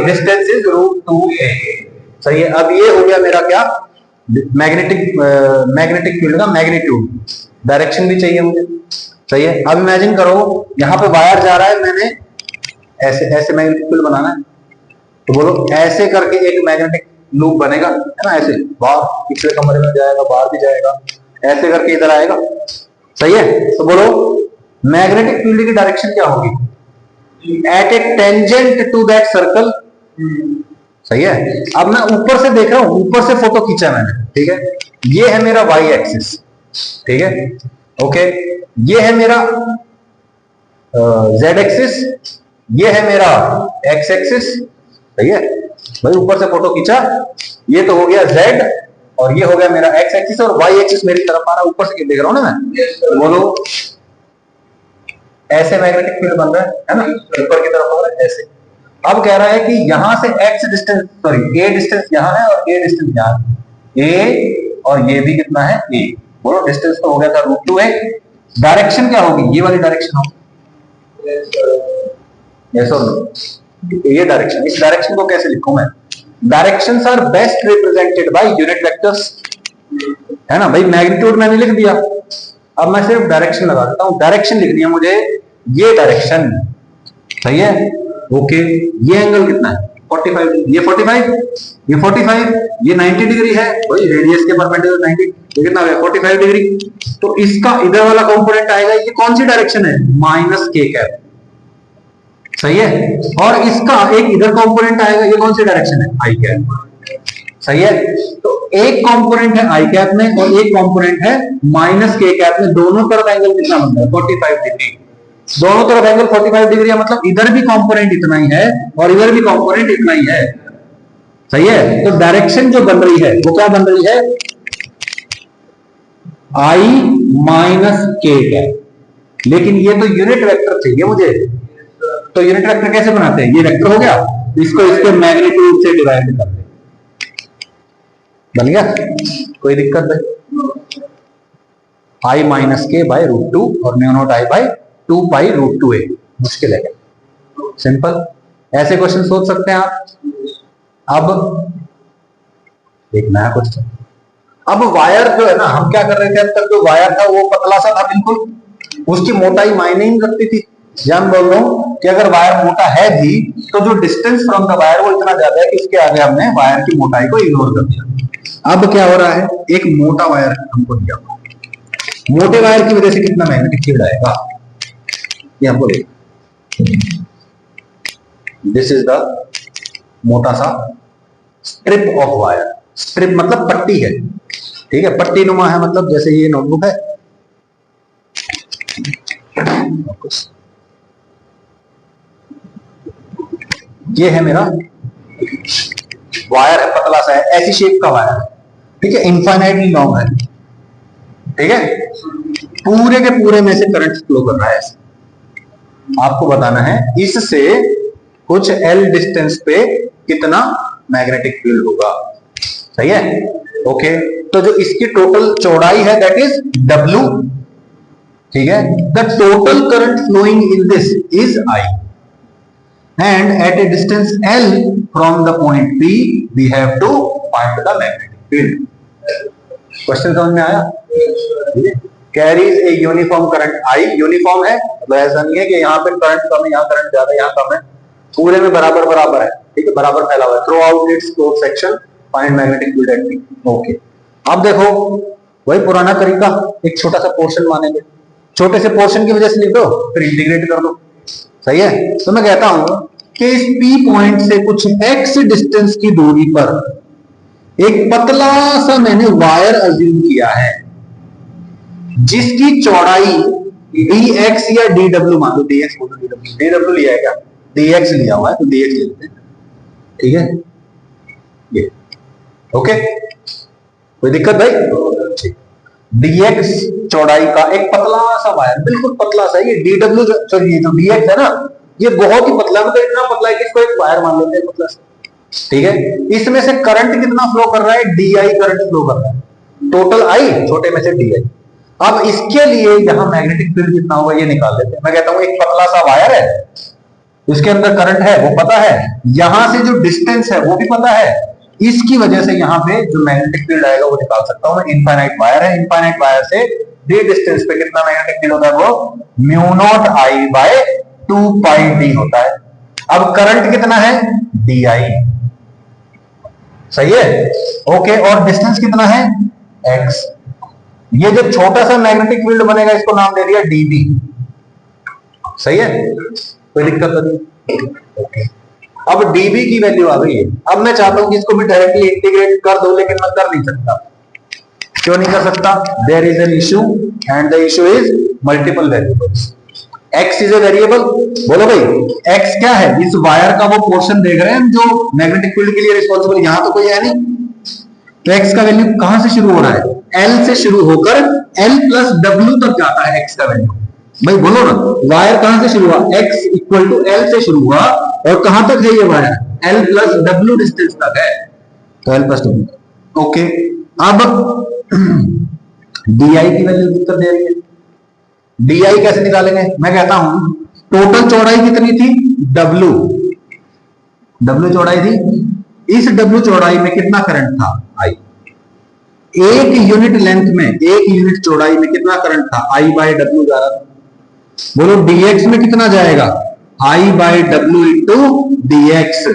A: डिस्टेंस इज √2a, सही है। अब ये हो गया मेरा क्या, मैग्नेटिक फील्ड का मैग्नीट्यूड, डायरेक्शन भी चाहिए मुझे, सही है। अब इमेजिन करो यहां पे वायर जा रहा है, मैंने ऐसे ऐसे मैग्नेटिक फील्ड बनाना है, तो बोलो ऐसे करके एक मैग्नेटिक लूप बनेगा, है ना, ऐसे बाहर पिछले कमरे में जाएगा, बाहर भी जाएगा, ऐसे करके इधर आएगा, सही है। तो बोलो मैग्नेटिक फील्ड की डायरेक्शन क्या होगी, at a tangent to that circle, सही है। अब मैं ऊपर से देख रहा हूं, ऊपर से फोटो खींचा मैंने, ठीक है, ये है मेरा y एक्सिस, ठीक है, ओके, ये है मेरा z एक्सिस, ये है मेरा x एक्सिस, सही है भाई, ऊपर से फोटो खींचा, ये तो हो गया z और ये हो गया मेरा x एक्सिस, और y एक्सिस मेरी तरफ आ रहा है, ऊपर से देख रहा हूं ना मैं, तो बोलो ऐसे मैग्नेटिक फील्ड बन रहा है ना, ऊपर की तरफ हो रहा है ऐसे। अब कह रहा है कि यहां से x distance, sorry a distance यहां है और a डिस्टेंस यहां है, a और ये भी कितना है a, बोलो डिस्टेंस तो हो गया था √2a, डायरेक्शन क्या होगी, ये वाली डायरेक्शन होगी, यस और नो, ये डायरेक्शन, इस डायरेक्शन को कैसे लिखूं मैं, directions are best represented by unit vectors, है ना भाई, मैग्नीट्यूड मैंने लिख दिया, अब मैं सिर्फ डायरेक्शन लगा देता हूं, डायरेक्शन लिखनी है मुझे, ये डायरेक्शन, सही है, ओके। ये एंगल कितना है 45, ये 45, ये 45, ये 90 डिग्री है भाई, रेडियस के परपेंडिकुलर 90, ये कितना है 45 डिग्री, तो इसका इधर वाला कंपोनेंट आएगा, ये कौन सी डायरेक्शन है, -k, सही है, और इसका एक इधर कंपोनेंट आएगा, ये कौन सी डायरेक्शन है, i, सही है। तो एक कंपोनेंट है i कैप में और एक कंपोनेंट है -k कैप में, दोनों तरफ एंगल कितना बनता है 45 डिग्री, दोनों तरफ एंगल 45 डिग्री है, मतलब इधर भी कंपोनेंट इतना ही है और इधर भी कंपोनेंट इतना ही है, सही है। तो डायरेक्शन जो बन रही है वो क्या बन रही है, i - k कैप, लेकिन ये तो यूनिट वेक्टर चाहिए मुझे, तो यूनिट वेक्टर कैसे बनाते हैं, ये वेक्टर हो गया, इसको इसके मैग्नीट्यूड से डिवाइड करते हैं, बन गया, कोई दिक्कत नहीं, आई माइनस के बाय रूट टू और mu naught I by 2 pi root 2a। मुश्किल है क्या? सिंपल। ऐसे क्वेश्चन सोच सकते हैं आप। अब एक नया क्वेश्चन। अब वायर जो है ना, हम क्या कर रहे थे अब तक, जो वायर था वो पतला सा था बिल्कुल, उसकी मोटाई मायने नहीं रखती थी। या मैं बोल रहा हूं कि अगर वायर मोटा है भी तो जो डिस्टेंस फ्रॉम द वायर वो इतना ज्यादा है कि इसके आगे हमने वायर की मोटाई को इग्नोर कर दिया। अब क्या हो रहा है, एक मोटा वायर हमको दिया हुआ, मोटे वायर की वजह से कितना मैग्नेटिक फील्ड आएगा ये हमको देखना। दिस इज द मोटा सा स्ट्रिप ऑफ वायर। स्ट्रिप मतलब पट्टी है, ठीक है, पट्टी नुमा है, मतलब जैसे ये नोटबुक है, ये है मेरा वायर है, पतला सा है, ऐसी शेप का वायर है, ठीक है, इनफाइनाइटली लॉन्ग है, ठीक है, पूरे के पूरे में से करंट फ्लो कर रहा है। आपको बताना है इससे कुछ L डिस्टेंस पे कितना मैग्नेटिक फील्ड होगा। सही है, ओके। तो जो इसकी टोटल चौड़ाई है दैट इज W, ठीक है। The total current flowing in this is I and at a distance L from the point P we have to find the magnetic field. Question समझ में आया? Carries a uniform current I, uniform है मतलब ऐसा नहीं है कि यहाँ पे करंट कम है, यहाँ करंट ज्यादा है, यहाँ कम है, पूरे में बराबर बराबर है, ठीक है, बराबर फैला हुआ है। Through out it's close section find magnetic field eight P। Okay, अब देखो वही पुराना तरीका, एक छोटा सा पोर्शन मानेंगे, छोटे से पोर्शन की वजह से लिख दो फिर इंटीग्रेट कर दो। सही है, तो मैं कहता हूं कि इस P पॉइंट से कुछ x डिस्टेंस की दूरी पर एक पतला सा मैंने वायर अज्यूम किया है जिसकी चौड़ाई dx या dw मान लो, dx बोलो, dw लिया है क्या? dx लिया हुआ है तो dx ले लेते हैं, ठीक है, ये ओके, कोई दिक्कत भाई? dx चौड़ाई का एक पतला सा वायर, बिल्कुल पतला सा, ये dw सॉरी ये जो dx है ना ये बहुत ही पतला, मतलब इतना पतला है कि इसको एक वायर मान लेते हैं पतला सा, ठीक है। इसमें से करंट कितना फ्लो कर रहा है? di करंट फ्लो कर रहा है, टोटल I छोटे में से di। अब इसके लिए यहां मैग्नेटिक फील्ड कितना होगा ये निकाल लेते हैं। मैं कहता हूं एक पतला सा वायर है, उसके अंदर करंट है वो पता है, यहां से जो डिस्टेंस है वो भी पता है, इसकी वजह से यहाँ पे जो मैग्नेटिक फील्ड आएगा वो निकाल सकता हूं मैं। इनफाइनाइट वायर है, इनफाइनाइट वायर से d डिस्टेंस पे कितना मैग्नेटिक फील्ड होता है? वो mu naught I by 2 pi d होता है। अब करंट कितना है? di। सही है, ओके, और डिस्टेंस कितना है? x। ये जो छोटा सा मैग्नेटिक फील्ड बनेगा इसको नाम दे दिया dB। सही है, कोई दिक्कत नहीं, ओके। अब dB की वैल्यू आ गई है। अब मैं चाहता हूं कि इसको भी डायरेक्टली इंटीग्रेट कर दो, लेकिन मैं कर नहीं सकता। क्यों नहीं कर सकता? There is an issue and the issue is multiple variables. x is a variable, बोलो भाई x क्या है? इस वायर का वो पोर्शन देख रहे हैं जो मैग्नेटिक फील्ड के लिए रिस्पॉन्सिबल, यहां तो कोई है नहीं, तो x का वैल्यू कहां से शुरू हो रहा है? L से शुरू होकर L प्लस W तक जाता है x का वैल्यू। भाई बोलो ना, वायर कहां से शुरू हुआ? x इक्वल टू L से शुरू हुआ और कहां तक है ये wire? L plus W distance तक है, तो L प्लस W। ओके, अब di की वैल्यू दिक्कत दे रही है, di कैसे निकालेंगे? मैं कहता हूं टोटल चौड़ाई कितनी थी? W चौड़ाई थी, इस W चौड़ाई में कितना करंट था? I। एक यूनिट लेंथ में, एक यूनिट चौड़ाई में कितना करंट था? I बाय W जा रहा था। बोलो dx में कितना जाएगा? I by W into dx।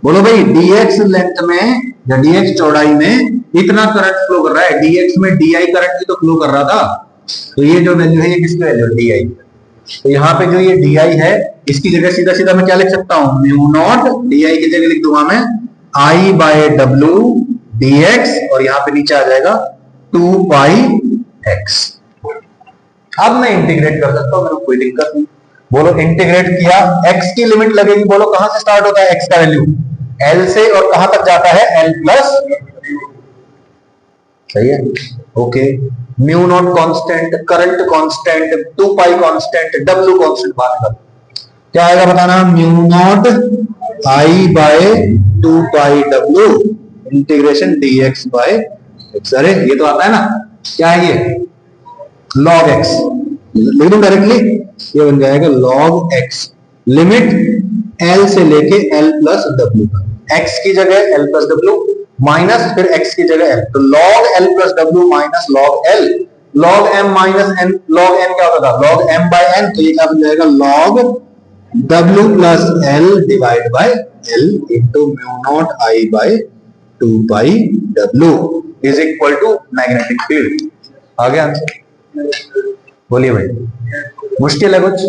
A: बोलो भाई dx लेंथ में या dx चौड़ाई में इतना करंट फ्लो कर रहा है, dx में di करंट भी तो फ्लो कर रहा था, तो ये जो वैल्यू है ये किसकी वैल्यू है? di। तो यहाँ पे जो ये di है इसकी जगह सीधा सीधा मैं क्या लिख सकता हूं? म्यू नॉट di की जगह लिख दूंगा मैं I बाय W dx और यहाँ पे नीचे आ जाएगा 2 पाई x। अब मैं इंटीग्रेट कर सकता हूं, मेरे को कोई दिक्कत नहीं। बोलो इंटीग्रेट किया, x की लिमिट लगेगी, बोलो कहां से स्टार्ट होता है x का वैल्यू? L से, और कहां तक जाता है? L plus. सही है, okay. Mu naught constant, current constant, 2 pi constant, W constant बात कर, क्या आएगा बताना? Mu naught I by 2 pi W integration dx by x। अरे ये तो आता है ना, क्या है ये? log x, लिख दूं डायरेक्टली, ये बन जाएगा log x, लिमिट l से लेके l प्लस w, x की जगह l प्लस w माइनस फिर x की जगह l, तो log l plus w minus log l, log m minus n, log n क्या होता था log m बाय n, तो ये क्या बन जाएगा log w plus l divide by l into mu naught I by 2 pi w is equal to magnetic field. आ गया आंसर? बोलिए भाई, मुश्किल है कुछ?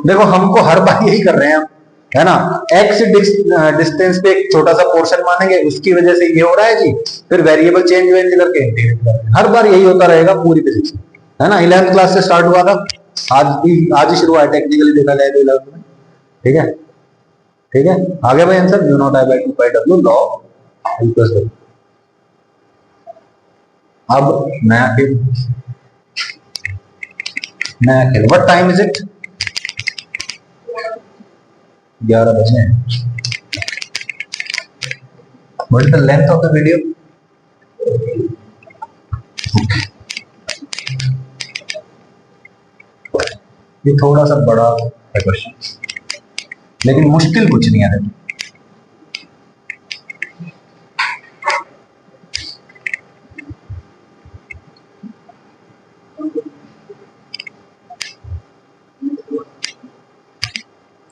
A: देखो हमको हर बार यही कर रहे हैं हम, है ना, x डिस्टेंस पे एक छोटा सा पोर्शन मानेंगे, उसकी वजह से ये हो रहा है जी, फिर वेरिएबल चेंज करके इंटीग्रेट कर रहे हैं, हर बार यही होता रहेगा पूरी फिजिक्स में, है ना। 11th क्लास से स्टार्ट हुआ था, आज ही शुरू हुआ है टेक्निकली देखा जाए तो 11th में, ठीक है ठीक है। आगे भाई answer mu naught I by 2 pi w log l plus w। अब नया खेल, व्हाट टाइम इज इट? 11 बजे हैं। What is the length of the video? ये थोड़ा सा बड़ा है क्वेश्चन, लेकिन मुश्किल कुछ नहीं है।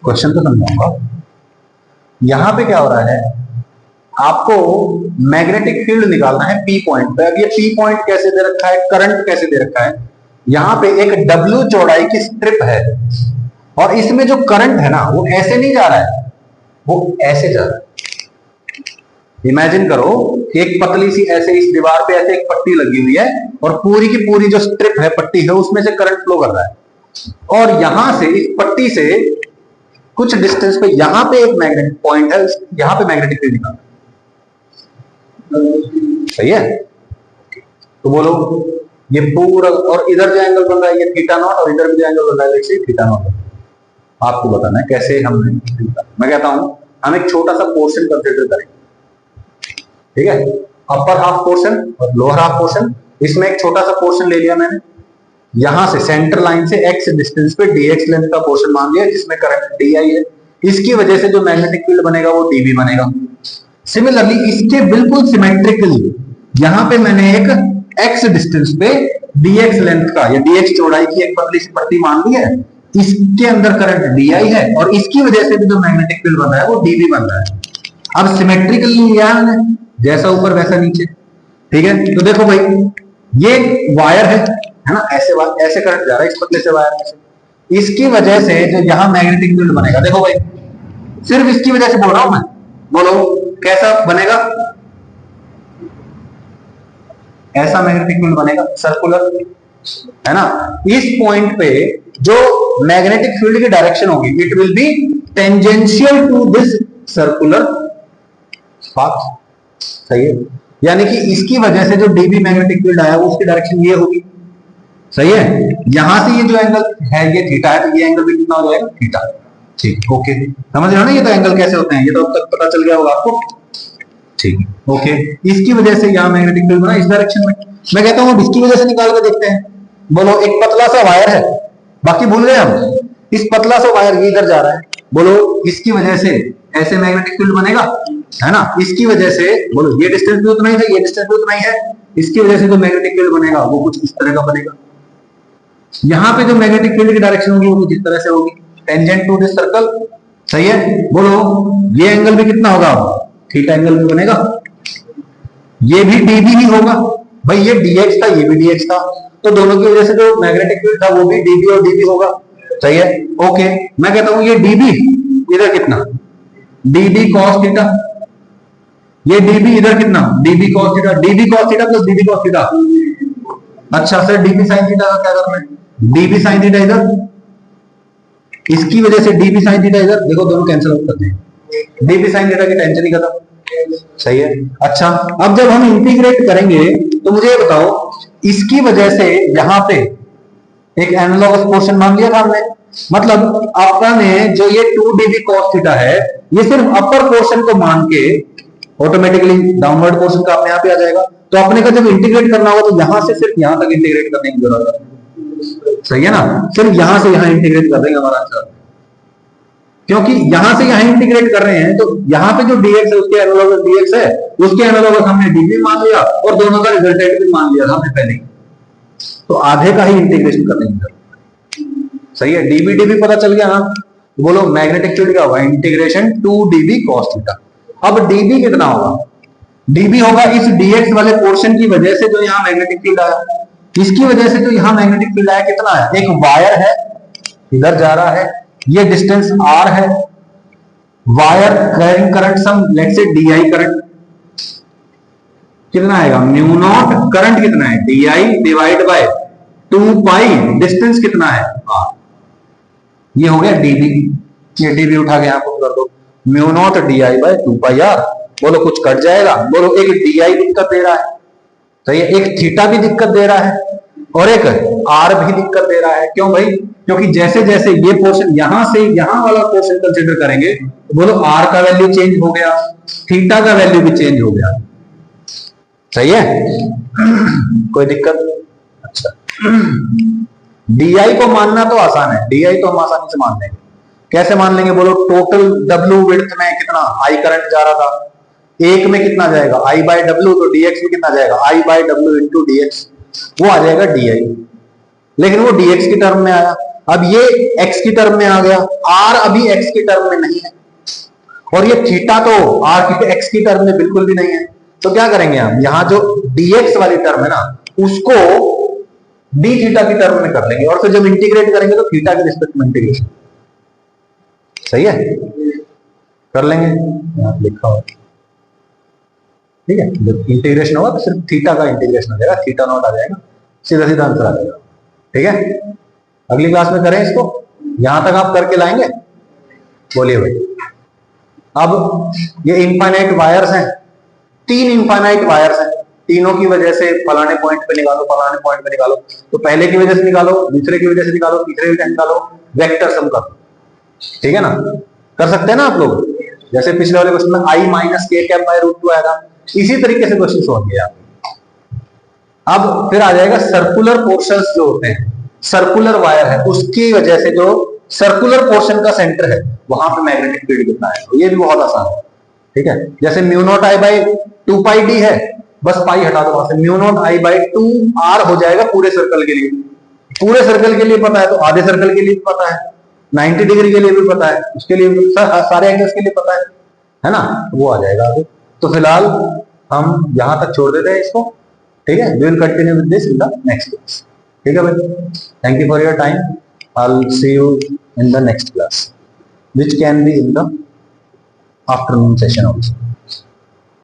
A: क्वेश्चन तो समझाऊंगा। यहां पे क्या हो रहा है, आपको मैग्नेटिक फील्ड निकालना है पी पॉइंट पे। अब ये पी पॉइंट कैसे दे रखा है, करंट कैसे दे रखा है, यहां पे एक W चौड़ाई की स्ट्रिप है और इसमें जो करंट है ना वो ऐसे नहीं जा रहा है, वो ऐसे जा रहा है। इमेजिन करो कि एक पतली सी ऐसे इस दीवार पे ऐसे एक पट्टी लगी हुई है और पूरी की पूरी जो स्ट्रिप है, पट्टी है, उसमें से करंट फ्लो कर रहा है और यहां से इस पट्टी से कुछ डिस्टेंस पे यहां पे एक मैग्नेटिक पॉइंट है, यहां पे मैग्नेटिक फील्ड निकालना सही है। तो बोलो ये पूरा, और इधर जो एंगल बन रहा है ये थीटा नॉट और इधर भी जो एंगल बन रहा है जैसे थीटा नॉट। आपको बताना है कैसे हम, मैं कहता हूं हम एक छोटा सा पोर्शन कंसीडर करेंगे, ठीक है, अपर हाफ पोर्शन और लोअर हाफ पोर्शन। इसमें एक छोटा सा पोर्शन ले लिया मैंने, यहां से सेंटर लाइन से x डिस्टेंस पे dx लेंथ का पोर्शन मान लिया जिसमें करंट di है, इसकी वजह से जो मैग्नेटिक फील्ड बनेगा वो dB बनेगा। सिमिलरली इसके बिल्कुल सिमेट्रिकली यहां पे मैंने एक x डिस्टेंस पे dx लेंथ का या dx चौड़ाई की एक पतली सी पट्टी मान ली है, इसके अंदर करंट di है और इसकी वजह से भी जो मैग्नेटिक फील्ड बन रहा है वो dB बन रहा है। अब सिमेट्रिकली लिया है, जैसा ऊपर वैसा नीचे, ठीक है। तो देखो भाई ये वायर है ना, ऐसे करंट जा रहा है इस पतले से वायर में से, इसकी वजह से जो यहां मैग्नेटिक फील्ड बनेगा, देखो भाई सिर्फ इसकी वजह से बोल रहा हूं मैं, बोलो कैसा बनेगा, ऐसा मैग्नेटिक फील्ड बनेगा सर्कुलर, है ना। इस पॉइंट पे जो मैग्नेटिक फील्ड की डायरेक्शन होगी it will be tangential to this circular path, सही है। यानी कि इसकी वजह से जो डीबी मैग्नेटिक फील्ड आया वो उसकी डायरेक्शन ये होगी, सही है। यहां से ये जो एंगल है ये थीटा है, तो ये एंगल भी कितना हो जाएगा थीटा, ठीक, ओके। समझ रहे हो ना ये तो एंगल कैसे होते हैं, ये तो अब तक पता चल गया होगा आपको, ठीक है, ओके। इसकी वजह से यहां मैग्नेटिक फील्ड बना इस डायरेक्शन में। मैं कहता हूं इसकी वजह से निकाल कर देखते हैं। बोलो एक पतला सा वायर है, बाकी भूल गए हम, इस पतला सा वायर ये इधर जा रहा है, बोलो इसकी वजह से ऐसे मैग्नेटिक फील्ड बनेगा, है ना। इसकी वजह से बोलो ये डिस्टेंस भी उतना ही है, ये डिस्टेंस भी उतना ही है, इसकी वजह से जो मैग्नेटिक फील्ड बनेगा वो कुछ इस तरह का बनेगा। यहां पे जो मैग्नेटिक फील्ड की डायरेक्शन होगी वो कुछ इस तरह से होगी, टेंजेंट टू दिस सर्कल, सही है। बोलो ये एंगल भी कितना होगा, थीटा एंगल भी बनेगा, ये भी dB ही होगा भाई, ये dx था ये भी dx था, तो दोनों की वजह से जो मैग्नेटिक फील्ड था वो भी dB और dB होगा, सही है, ओके। मैं कहता हूं ये dB इधर कितना, dB cos थीटा, ये dB इधर कितना, dB cos theta, dB cos theta plus dB cos theta. अच्छा सर dB sin थीटा का क्या करना है, dB sin थीटा इधर, इसकी वजह से dB sin थीटा इधर, देखो दोनों कैंसिल आउट करते हैं, dB sin थीटा की टेंशन ही खत्म, सही है। अच्छा अब जब हम इंटीग्रेट करेंगे तो मुझे ये बताओ, इसकी वजह से यहां पे एक एनालॉगस पोर्शन मान लिया था हमने, मतलब आपने जो ये 2dB cos थीटा है ये सिर्फ अपर पोर्शन को मान के ऑटोमेटिकली डाउनवर्ड पोर्शन का अपने आप ही आ जाएगा। तो अपने का जब इंटीग्रेट करना होगा तो यहां से सिर्फ यहां तक इंटीग्रेट करने की जरूरत है, सही है ना, सिर्फ यहां से यहां इंटीग्रेट कर देंगे हमारा आंसर, क्योंकि यहां से यहां इंटीग्रेट कर रहे हैं तो यहां पे जो dx है उसके एनालॉगस dx है, उसके एनालॉगस हमने dv मान लिया और दोनों का रिजल्टेंट भी मान लिया था हमने पहले ही, तो आधे का ही इंटीग्रेशन कर देंगे। सही है, dv dv पता चल गया ना, तो बोलो मैग्नेटिक फील्ड क्या होगा, इंटीग्रेशन 2dv cos थीटा। अब dv कितना होगा, dv होगा इस dx वाले पोर्शन की वजह से जो यहाँ मैग्नेटिक फील्ड आया, इसकी वजह से जो यहाँ मैग्नेटिक फील्ड आया कितना है, एक वायर है इधर जा रहा है, ये डिस्टेंस r है, wire carrying current some let's say di current कितना आएगा, म्यू नॉट करंट कितना है di divide by 2 pi, distance कितना है r, ये हो गया dv, ये dv उठा के यहां पर कर दो, म्यू नॉट di बाय 2 पाई r, बोलो कुछ कट जाएगा, बोलो एक di दिक्कत दे रहा है, तो ये एक थीटा भी दिक्कत दे रहा है और एक r भी दिक्कत दे रहा है, क्यों भाई, क्योंकि जैसे जैसे ये पोर्शन यहां से यहां वाला पोर्शन कंसीडर करेंगे तो बोलो r का वैल्यू चेंज हो गया, थीटा का वैल्यू भी चेंज हो गया। सही है, कोई दिक्कत, अच्छा di को मानना तो आसान है, di तो हम आसानी से मान लेंगे, कैसे मान लेंगे, बोलो टोटल w विड्थ में कितना I करंट जा रहा था, एक में कितना जाएगा I बाय W, तो dx में कितना जाएगा I by W into dx, वो आ जाएगा di, लेकिन वो dx की टर्म में आया, अब ये x की टर्म में आ गया, r अभी x की टर्म में नहीं है और ये थीटा तो r की x की टर्म में बिल्कुल भी नहीं है, तो क्या करेंगे हम, यहाँ जो dx वाली टर्म है ना उसको d थीटा की टर्म में कर लेंगे और फिर जब इंटीग्रेट करेंगे तो थीटा के रिस्पेक्ट में इंटीग्रेशन, सही है, कर लेंगे, यहाँ लिखा हुआ, ठीक है, जब इंटीग्रेशन होगा तो सिर्फ थीटा का इंटीग्रेशन हो जाएगा, थीटा नॉट आ जाएगा, सीधा सीधा आंसर आ जाएगा, ठीक है। अगली क्लास में करें इसको, यहां तक आप करके लाएंगे, बोलिए भाई। अब ये इनफाइनाइट वायर्स हैं, 3 इनफाइनाइट वायर्स हैं, तीनों की वजह से फलाने पॉइंट पे निकालो, फलाने पॉइंट पे निकालो, तो पहले की वजह से निकालो, दूसरे की वजह से निकालो, तीसरे की वजह से निकालो, वेक्टर सम करो, ठीक है ना, कर सकते हैं ना आप लोग, जैसे पिछले वाले क्वेश्चन में I minus k cap by root 2 आया था, इसी तरीके से क्वेश्चन सॉल्व किया। अब फिर आ जाएगा सर्कुलर पोर्शंस जो होते हैं, सर्कुलर वायर है उसकी वजह से जो सर्कुलर पोर्शन का सेंटर है वहां पे मैग्नेटिक फील्ड कितना है, ये भी बहुत आसान है, ठीक है, जैसे mu naught I by 2 pi d है, बस पाई हटा दो वहां से, mu naught I by 2 r हो जाएगा पूरे सर्कल के लिए, पूरे सर्कल के लिए पता है तो आधे सर्कल के लिए भी पता है, 90 डिग्री के लिए भी पता है, उसके लिए सारे एंगल्स के लिए पता है ना, वो आ जाएगा आगे। तो फिलहाल हम यहां तक छोड़ देते हैं इसको, ठीक है, we will continue with this in the next class, ठीक है भाई, thank you for your time, I will see you in the next class which can be in the afternoon session also.